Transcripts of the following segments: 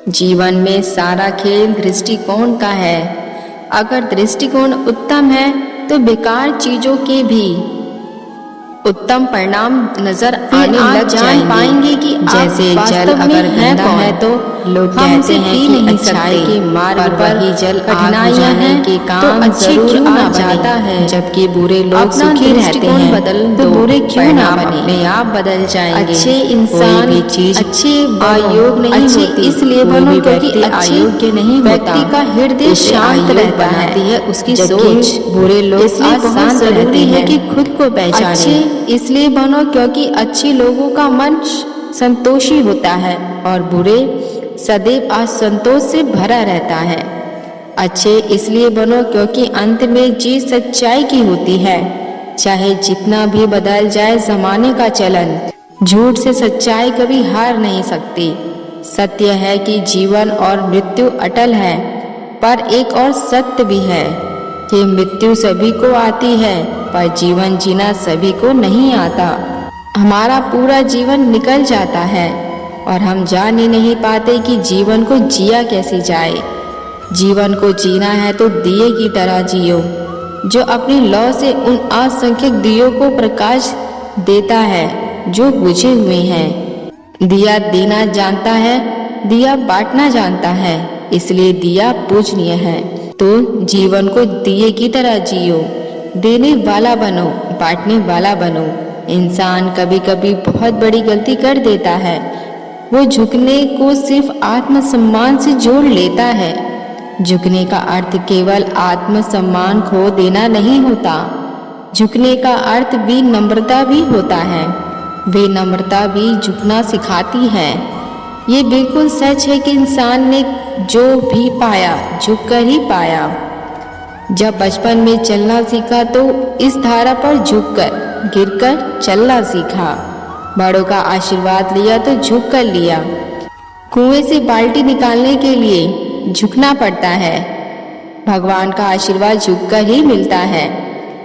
जीवन में सारा खेल दृष्टिकोण का है। अगर दृष्टिकोण उत्तम है तो बेकार चीजों के भी उत्तम परिणाम नजर आने लग पाएंगे कि जैसे जल अगर गंदा है तो लोग कहते हैं कि अच्छाई के मार्ग पर ही जल कठिनाइयां हैं कि काम तो जरूर आ जाता है, जबकि बुरे लोग सुखी रहते हैं तो बुरे क्यों ना बने, अपने आप बदल जाएंगे। अच्छे इंसान भी चीज अच्छे अयोग्य नहीं होती, इसलिए बनो क्योंकि अयोग्य नहीं होता। व्यक्ति का हृदय शांत रहता है, उसकी सोच बुरे लोग शांत रहते हैं कि खुद को पहचाने। इसलिए बनो क्योंकि अच्छे लोगों का मन संतोषी होता है और बुरे सदैव असंतोष से भरा रहता है। अच्छे इसलिए बनो क्योंकि अंत में जीत सच्चाई की होती है, चाहे जितना भी बदल जाए जमाने का चलन। झूठ से सच्चाई कभी हार नहीं सकती। सत्य है कि जीवन और मृत्यु अटल है, पर एक और सत्य भी है कि मृत्यु सभी को आती है पर जीवन जीना सभी को नहीं आता। हमारा पूरा जीवन निकल जाता है और हम जान ही नहीं पाते कि जीवन को जिया कैसे जाए। जीवन को जीना है तो दिए की तरह जियो, जो अपनी लौ से उन असंख्य दियों को प्रकाश देता है जो बुझे हुए हैं। दिया देना जानता है, दिया बांटना जानता है, इसलिए दिया पूजनीय है। तो जीवन को दिए की तरह जियो, देने वाला बनो, बांटने वाला बनो। इंसान कभी कभी बहुत बड़ी गलती कर देता है। वो झुकने को सिर्फ आत्मसम्मान से जोड़ लेता है। झुकने का अर्थ केवल आत्मसम्मान खो देना नहीं होता। झुकने का अर्थ विनम्रता भी होता है। विनम्रता भी झुकना सिखाती है। ये बिल्कुल सच है कि इंसान ने जो भी पाया झुककर ही पाया। जब बचपन में चलना सीखा तो इस धारा पर झुककर गिरकर चलना सीखा। बड़ों का आशीर्वाद लिया तो झुक कर लिया। कुएं से बाल्टी निकालने के लिए झुकना पड़ता है। भगवान का आशीर्वाद झुककर ही मिलता है।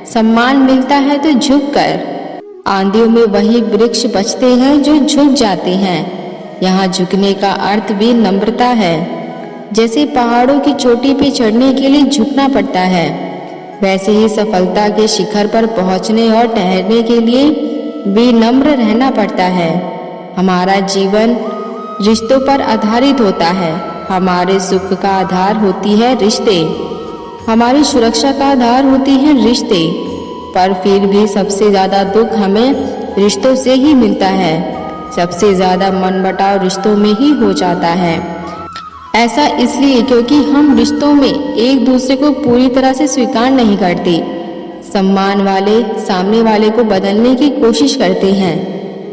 सम्मान मिलता है तो झुककर। आंधियों में वही वृक्ष बचते हैं जो झुक जाते हैं। यहाँ झुकने का अर्थ भी नम्रता है। जैसे पहाड़ों की चोटी पे चढ़ने के लिए झुकना पड़ता है, वैसे ही सफलता के शिखर पर पहुंचने और ठहरने के लिए विनम्र रहना पड़ता है। हमारा जीवन रिश्तों पर आधारित होता है। हमारे सुख का आधार होती है रिश्ते, हमारी सुरक्षा का आधार होती है रिश्ते, पर फिर भी सबसे ज़्यादा दुख हमें रिश्तों से ही मिलता है। सबसे ज़्यादा मनमुटाव रिश्तों में ही हो जाता है। ऐसा इसलिए क्योंकि हम रिश्तों में एक दूसरे को पूरी तरह से स्वीकार नहीं करते। सम्मान वाले सामने वाले को बदलने की कोशिश करते हैं।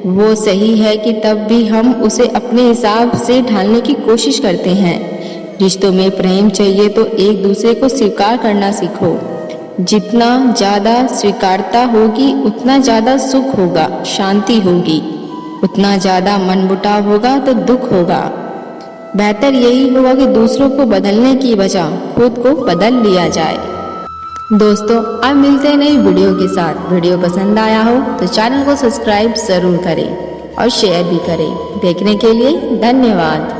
वो सही है कि तब भी हम उसे अपने हिसाब से ढालने की कोशिश करते हैं। रिश्तों में प्रेम चाहिए तो एक दूसरे को स्वीकार करना सीखो। जितना ज़्यादा स्वीकारता होगी उतना ज़्यादा सुख होगा, शांति होगी। उतना ज़्यादा मनमुटाव होगा तो दुख होगा। बेहतर यही होगा कि दूसरों को बदलने की बजाय खुद को बदल लिया जाए। दोस्तों, अब मिलते हैं नई वीडियो के साथ। वीडियो पसंद आया हो तो चैनल को सब्सक्राइब जरूर करें और शेयर भी करें। देखने के लिए धन्यवाद।